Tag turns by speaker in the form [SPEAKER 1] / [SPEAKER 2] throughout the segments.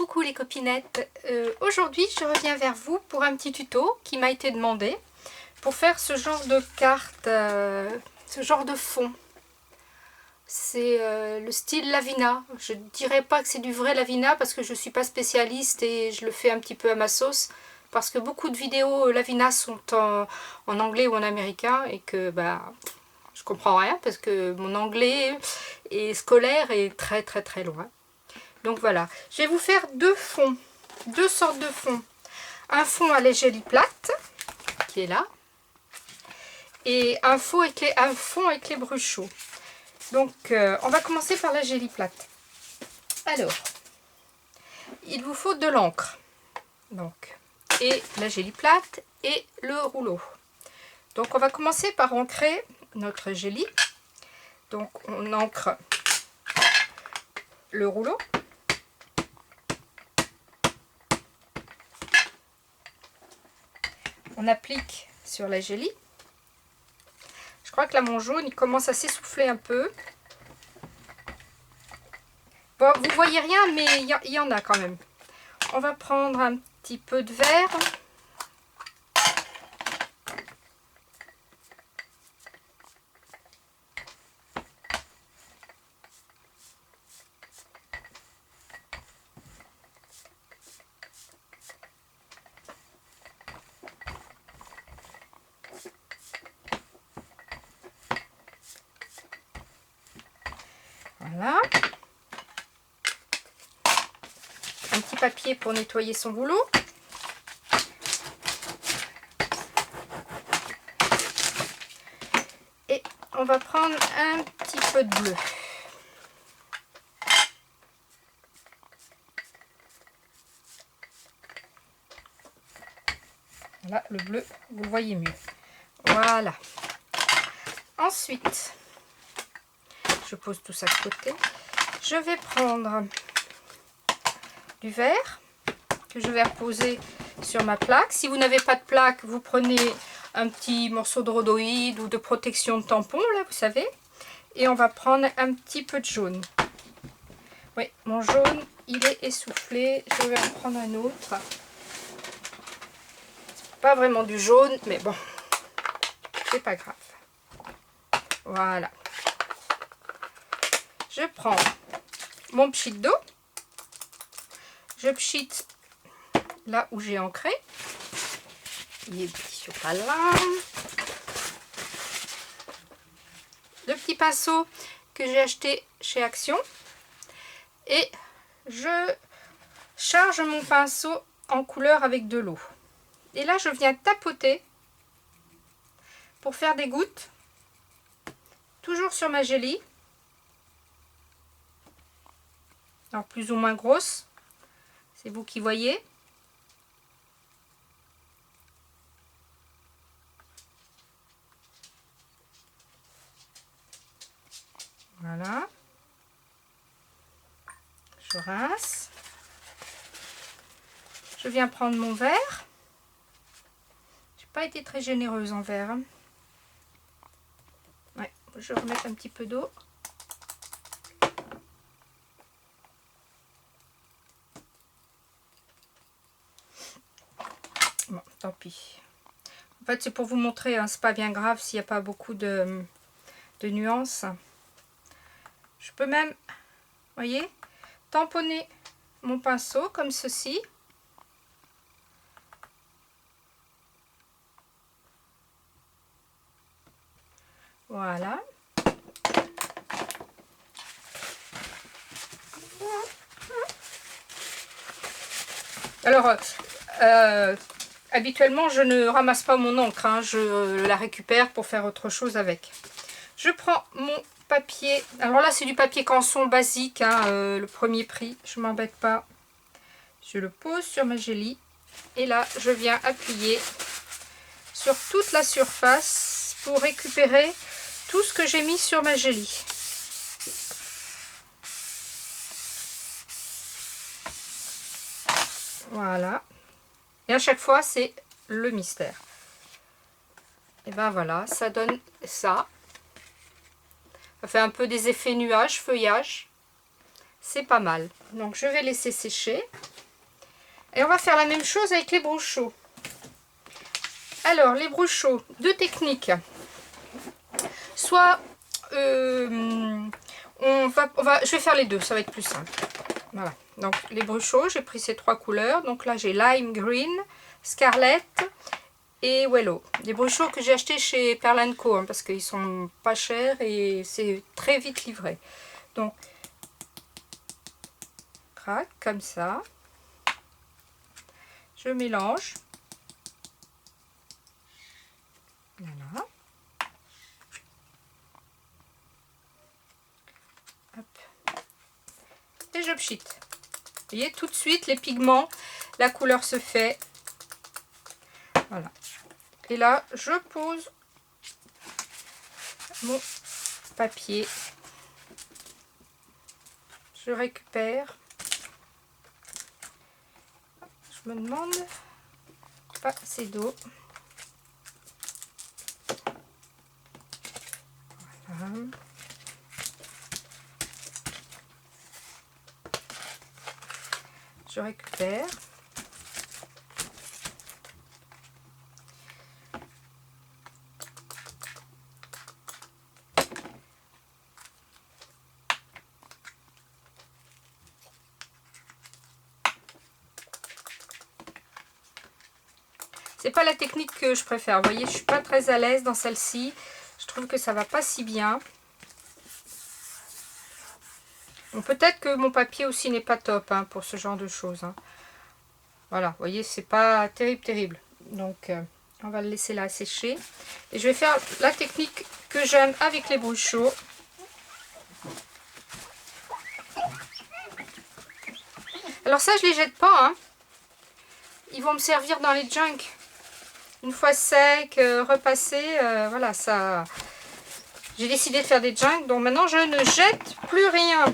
[SPEAKER 1] Coucou les copinettes, aujourd'hui je reviens vers vous pour un petit tuto qui m'a été demandé pour faire ce genre de carte, ce genre de fond. C'est le style Lavina. Je ne dirais pas que c'est du vrai Lavina parce que je ne suis pas spécialiste et je le fais un petit peu à ma sauce. Parce que beaucoup de vidéos Lavina sont en anglais ou en américain et que je comprends rien parce que mon anglais est scolaire et très loin. Donc voilà, je vais vous faire deux fonds, deux sortes de fonds. Un fond à légèrerie plate, qui est là, et un fond avec les bruchaux. Donc on va commencer par la gélie plate. Alors, il vous faut de l'encre, donc, et la gélie plate et le rouleau. Donc on va commencer par ancrer notre gélie. Donc on ancre le rouleau. On applique sur la gélie. Je crois que là mon jaune il commence à s'essouffler un peu. Bon, vous voyez rien mais il y en a quand même. On va prendre un petit peu de vert. Voilà. Un petit papier pour nettoyer son rouleau. Et on va prendre un petit peu de bleu. Là, le bleu, vous le voyez mieux. Voilà. Ensuite, je pose tout ça de côté. Je vais prendre du vert que je vais reposer sur ma plaque. Si vous n'avez pas de plaque, vous prenez un petit morceau de rhodoïde ou de protection de tampon, là, vous savez. Et on va prendre un petit peu de jaune. Oui, mon jaune, il est essoufflé. Je vais en prendre un autre. Pas vraiment du jaune, mais bon, c'est pas grave. Voilà. Je prends mon pchit d'eau. Je pchite là où j'ai ancré. Il est petit pas là. Le petit pinceau que j'ai acheté chez Action. Et je charge mon pinceau en couleur avec de l'eau. Et là, je viens tapoter pour faire des gouttes. Toujours sur ma gélie. Alors, plus ou moins grosse. C'est vous qui voyez. Voilà. Je rince. Je viens prendre mon verre. J'ai pas été très généreuse en verre. Hein. Ouais, je vais remettre un petit peu d'eau. Bon, tant pis. En fait, c'est pour vous montrer, hein, c'est pas bien grave s'il n'y a pas beaucoup de nuances. Je peux même, voyez, tamponner mon pinceau comme ceci. Voilà. Alors, habituellement, je ne ramasse pas mon encre, hein, je la récupère pour faire autre chose avec. Je prends mon papier, alors là c'est du papier canson basique, hein, le premier prix, je m'embête pas. Je le pose sur ma gélie et là je viens appuyer sur toute la surface pour récupérer tout ce que j'ai mis sur ma gélie. Voilà. Et à chaque fois, c'est le mystère. Et ben voilà, ça donne ça. Ça fait un peu des effets nuages, feuillage. C'est pas mal. Donc je vais laisser sécher. Et on va faire la même chose avec les brochaux. Alors, les brochaux, deux techniques. Soit, je vais faire les deux, ça va être plus simple. Voilà, donc les brochaux, j'ai pris ces trois couleurs. Donc là, j'ai Lime Green, Scarlet et Willow. Des brochaux que j'ai achetés chez Pearl & Co, hein, parce qu'ils sont pas chers et c'est très vite livré. Donc, crac, comme ça. Je mélange. Voilà. Hop. Et je pchite. Vous voyez, tout de suite, les pigments, la couleur se fait. Voilà. Et là, je pose mon papier. Je récupère. Je me demande pas assez d'eau. Voilà. Je récupère. C'est pas la technique que je préfère. Vous voyez, je suis pas très à l'aise dans celle-ci. Je trouve que ça va pas si bien. Bon, peut-être que mon papier aussi n'est pas top hein, pour ce genre de choses. Hein. Voilà, vous voyez, c'est pas terrible. Donc, on va le laisser là sécher. Et je vais faire la technique que j'aime avec les brochaux. Alors ça, je les jette pas. Hein. Ils vont me servir dans les junks. Une fois sec, repassé, voilà, ça. J'ai décidé de faire des junks, donc maintenant je ne jette plus rien.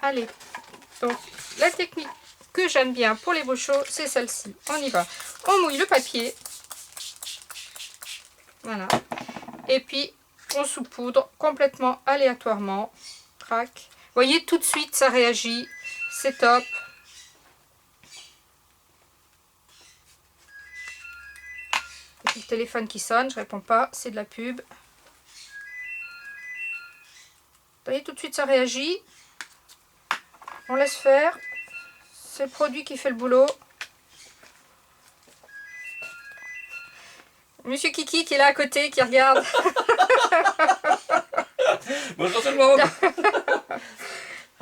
[SPEAKER 1] Allez, donc la technique que j'aime bien pour les brochaux, c'est celle-ci. On y va. On mouille le papier. Voilà. Et puis on saupoudre complètement aléatoirement. Crac. Vous voyez, tout de suite ça réagit. C'est top. Le téléphone qui sonne, je réponds pas, c'est de la pub. Vous voyez, tout de suite ça réagit. On laisse faire. C'est le produit qui fait le boulot. Monsieur Kiki qui est là à côté, qui regarde.
[SPEAKER 2] Bonjour tout le monde.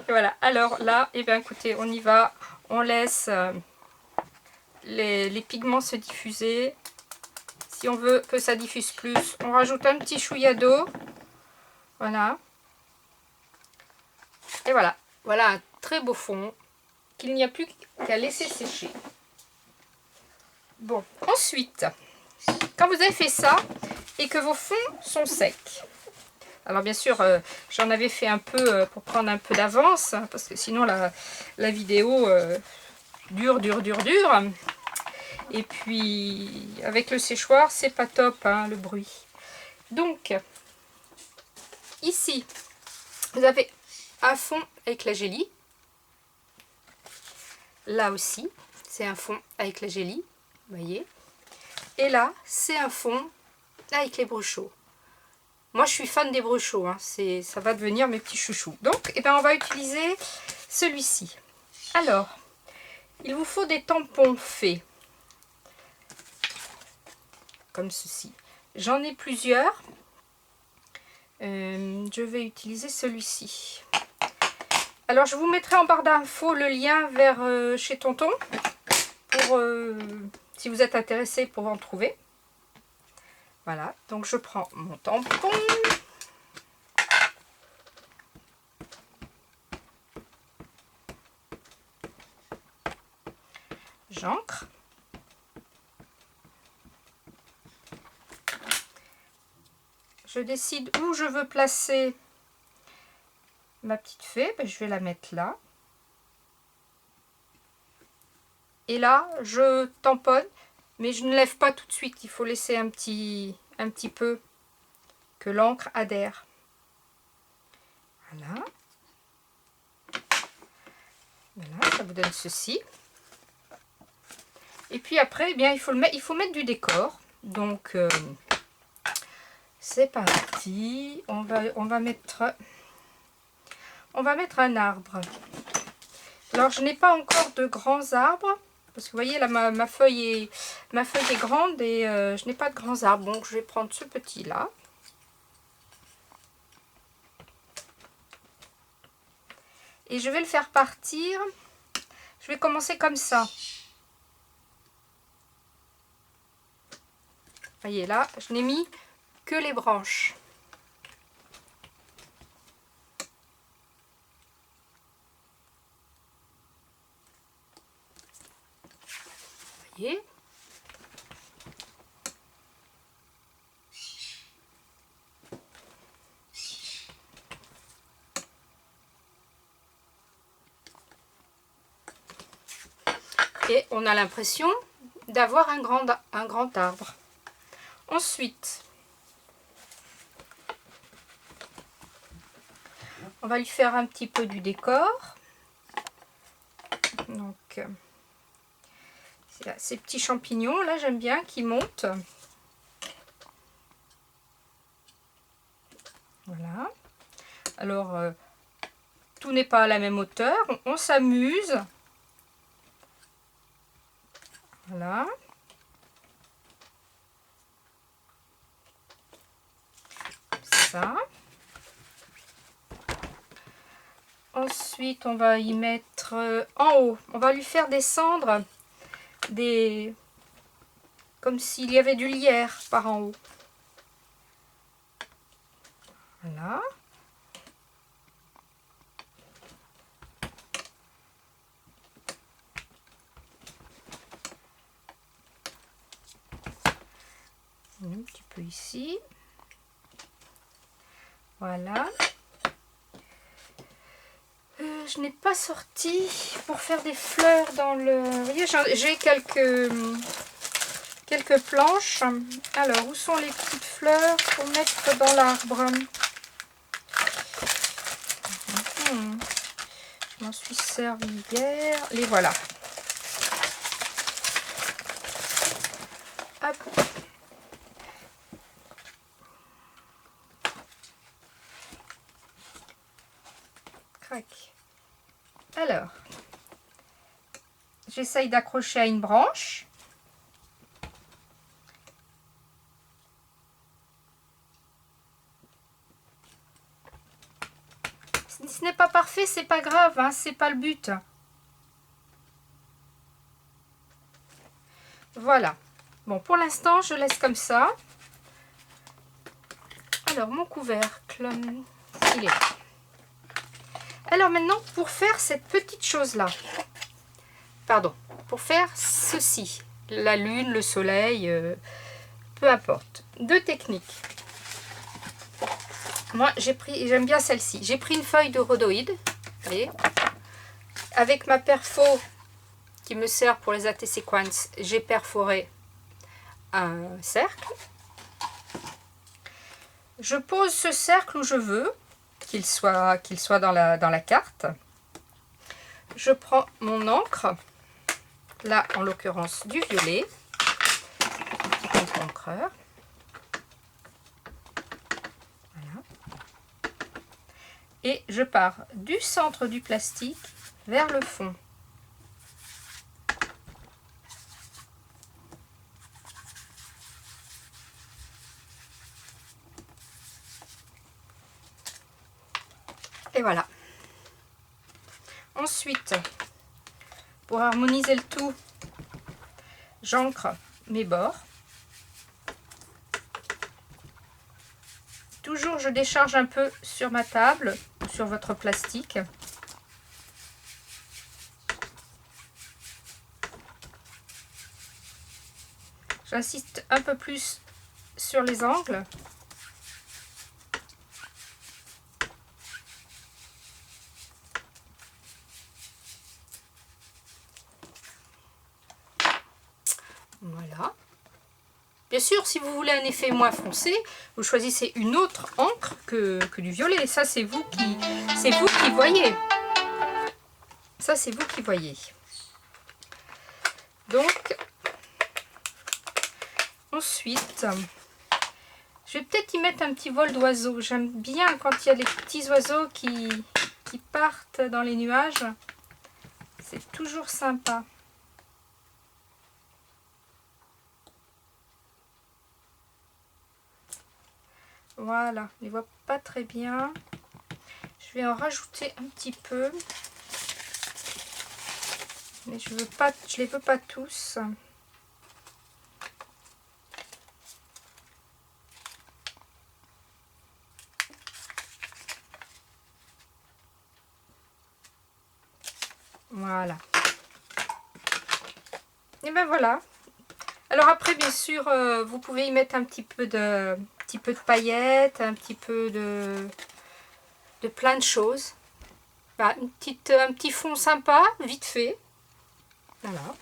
[SPEAKER 1] Voilà, alors là, eh bien écoutez, on y va. On laisse les pigments se diffuser. Si on veut que ça diffuse plus, on rajoute un petit chouïa d'eau. Voilà. Et voilà. Voilà un très beau fond qu'il n'y a plus qu'à laisser sécher. Bon, ensuite, quand vous avez fait ça et que vos fonds sont secs, alors bien sûr, j'en avais fait un peu pour prendre un peu d'avance, hein, parce que sinon la vidéo dure. Et puis, avec le séchoir, c'est pas top, hein, le bruit. Donc, ici, vous avez un fond avec la gélie. Là aussi, c'est un fond avec la gélie, vous voyez. Et là, c'est un fond avec les brochaux. Moi, je suis fan des brochaux, hein, ça va devenir mes petits chouchous. Donc, eh ben, on va utiliser celui-ci. Alors, il vous faut des tampons faits. Comme ceci. J'en ai plusieurs. Je vais utiliser celui-ci. Alors, je vous mettrai en barre d'infos le lien vers chez Tonton. Pour, si vous êtes intéressé pour en trouver. Voilà. Donc, je prends mon tampon. J'ancre. Je décide où je veux placer ma petite fée. Ben, je vais la mettre là. Et là, je tamponne, mais je ne lève pas tout de suite. Il faut laisser un petit peu que l'encre adhère. Voilà. Voilà, ça vous donne ceci. Et puis après, eh bien, il faut mettre du décor. Donc, c'est parti. On va mettre un arbre. Alors, je n'ai pas encore de grands arbres. Parce que vous voyez, là, ma feuille est grande et je n'ai pas de grands arbres. Donc, je vais prendre ce petit-là. Et je vais le faire partir. Je vais commencer comme ça. Vous voyez, là, je n'ai mis que les branches. Vous voyez ? Et on a l'impression d'avoir un grand arbre. Ensuite, on va lui faire un petit peu du décor. Donc, ces petits champignons, là, j'aime bien, qui montent. Voilà. Alors, tout n'est pas à la même hauteur. On s'amuse. Voilà. Ça. Ensuite, on va y mettre en haut. On va lui faire descendre comme s'il y avait du lierre par en haut. Voilà. Un petit peu ici. Voilà. Je n'ai pas sorti pour faire des fleurs dans le... Vous voyez, j'ai quelques planches. Alors, où sont les petites fleurs pour mettre dans l'arbre? Je m'en suis servi hier. Les voilà. Hop. Crac. Alors, j'essaye d'accrocher à une branche. Ce n'est pas parfait, c'est pas grave, hein, c'est pas le but. Voilà. Bon, pour l'instant, je laisse comme ça. Alors, mon couvercle, il est là. Alors maintenant, pour faire cette petite chose-là, pardon, pour faire ceci, la lune, le soleil, peu importe, deux techniques. Moi, j'aime bien celle-ci. J'ai pris une feuille de rhodoïde, vous voyez, avec ma perfo qui me sert pour les AT Sequence, j'ai perforé un cercle. Je pose ce cercle où je veux qu'il soit dans la carte. Je prends mon encre, là en l'occurrence du violet, encreur. Voilà. Et je pars du centre du plastique vers le fond. Et voilà. Ensuite, pour harmoniser le tout, j'ancre mes bords. Toujours, je décharge un peu sur ma table ou sur votre plastique. J'insiste un peu plus sur les angles. Voilà. Bien sûr, si vous voulez un effet moins foncé, vous choisissez une autre encre que du violet. Ça, c'est vous qui voyez. Ça, c'est vous qui voyez. Donc, Ensuite, je vais peut-être y mettre un petit vol d'oiseaux. J'aime bien quand il y a les petits oiseaux qui partent dans les nuages. C'est toujours sympa. Voilà, on les voit pas très bien. Je vais en rajouter un petit peu. Mais je les veux pas tous. Voilà. Et ben voilà. Alors après, bien sûr, vous pouvez y mettre un petit peu de paillettes, un petit peu de plein de choses. Voilà, un petit fond sympa, vite fait. Voilà.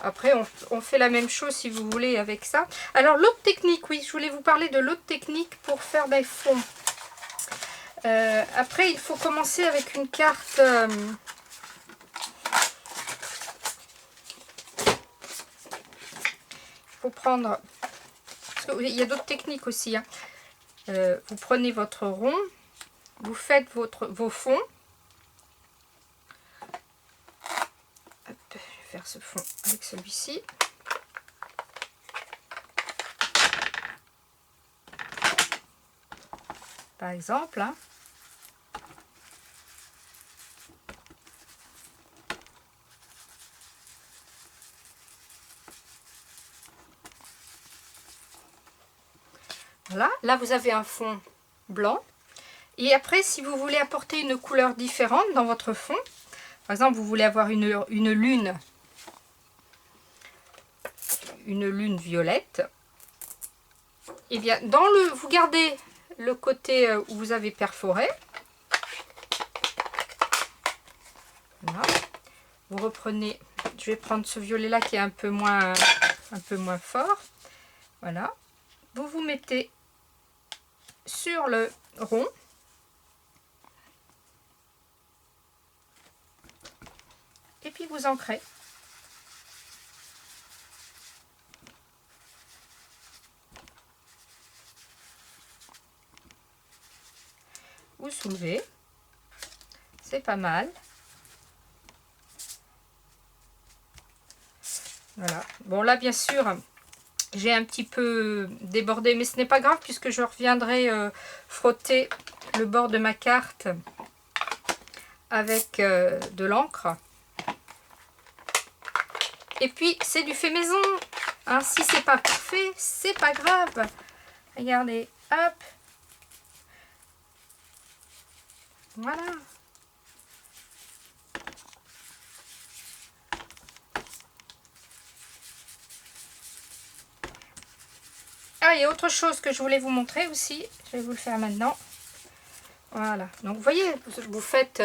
[SPEAKER 1] Après, on fait la même chose si vous voulez avec ça. Alors l'autre technique, oui, je voulais vous parler de l'autre technique pour faire des fonds. Après, il faut commencer avec une carte... il faut prendre... Parce qu'il y a d'autres techniques aussi. Hein. Vous prenez votre rond, vous faites vos fonds. Hop, je vais faire ce fond avec celui-ci. Par exemple. Hein. Voilà, là vous avez un fond blanc. Et après, si vous voulez apporter une couleur différente dans votre fond, par exemple, vous voulez avoir une lune violette, et bien vous gardez le côté où vous avez perforé. Voilà. Vous reprenez, je vais prendre ce violet là qui est un peu moins fort. Voilà. Vous vous mettez sur le rond. Et puis vous ancrez. Vous soulevez. C'est pas mal. Voilà. Bon là bien sûr, j'ai un petit peu débordé, mais ce n'est pas grave puisque je reviendrai frotter le bord de ma carte avec de l'encre. Et puis c'est du fait maison. Hein, si c'est pas parfait, c'est pas grave. Regardez, hop. Voilà. Ah, il y a autre chose que je voulais vous montrer aussi. Je vais vous le faire maintenant. Voilà. Donc vous voyez, vous faites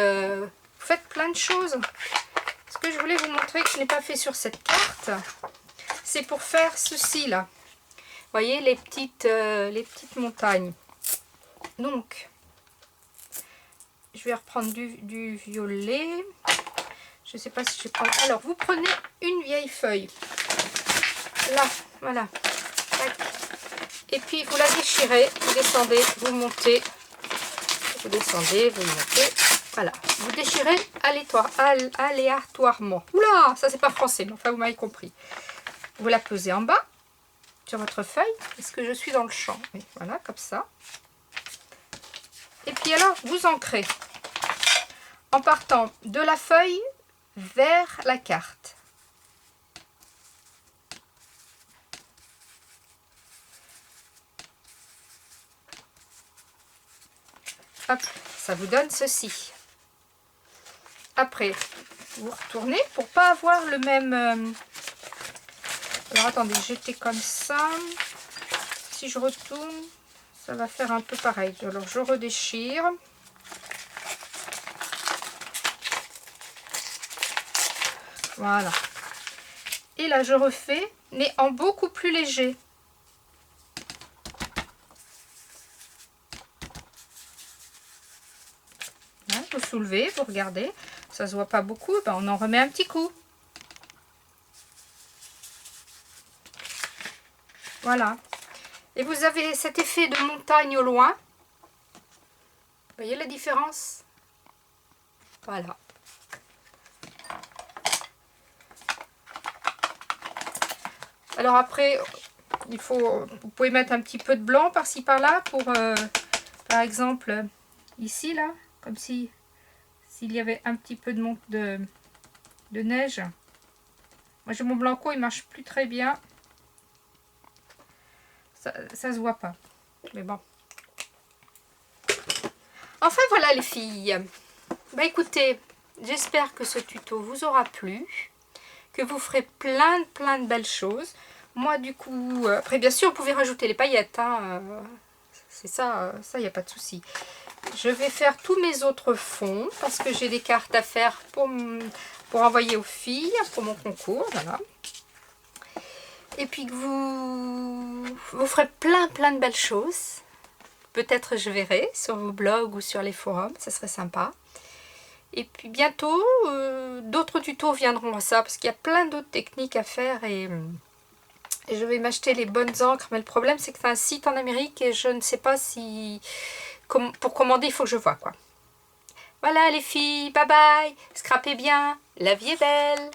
[SPEAKER 1] plein de choses. Ce que je voulais vous montrer que je n'ai pas fait sur cette carte, c'est pour faire ceci là. Vous voyez les petites montagnes. Donc, je vais reprendre du violet. Je ne sais pas si je prends. Alors, vous prenez une vieille feuille. Là, voilà. Tac. Et puis, vous la déchirez. Vous descendez, vous montez. Vous descendez, vous montez. Voilà. Vous déchirez aléatoirement. Oula, ça c'est pas français, mais enfin, vous m'avez compris. Vous la posez en bas, sur votre feuille. Est-ce que je suis dans le champ? Oui, voilà, comme ça. Et puis alors, vous ancrez. En partant de la feuille vers la carte. Hop, ça vous donne ceci. Après, vous retournez pour pas avoir le même... Alors attendez, j'étais comme ça. Si je retourne, ça va faire un peu pareil. Alors je redéchire. Voilà. Et là, je refais, mais en beaucoup plus léger. Là, vous soulevez, vous regardez. Ça se voit pas beaucoup, ben on en remet un petit coup. Voilà. Et vous avez cet effet de montagne au loin. Vous voyez la différence? Voilà. Alors après, vous pouvez mettre un petit peu de blanc par-ci par-là pour, par exemple, ici là, comme s'il y avait un petit peu de neige. Moi j'ai mon blanco, il marche plus très bien. Ça se voit pas, mais bon. Enfin voilà les filles. Bah écoutez, j'espère que ce tuto vous aura plu, que vous ferez plein de belles choses. Moi du coup, après bien sûr vous pouvez rajouter les paillettes, hein, c'est ça, ça y a pas de souci. Je vais faire tous mes autres fonds parce que j'ai des cartes à faire pour envoyer aux filles pour mon concours, voilà. Et puis que vous ferez plein de belles choses. Peut-être je verrai sur vos blogs ou sur les forums, ça serait sympa. Et puis bientôt, d'autres tutos viendront à ça, parce qu'il y a plein d'autres techniques à faire. Et je vais m'acheter les bonnes encres, mais le problème c'est que c'est un site en Amérique et je ne sais pas si... pour commander, il faut que je vois quoi. Voilà les filles, bye bye, scrapez bien, la vie est belle.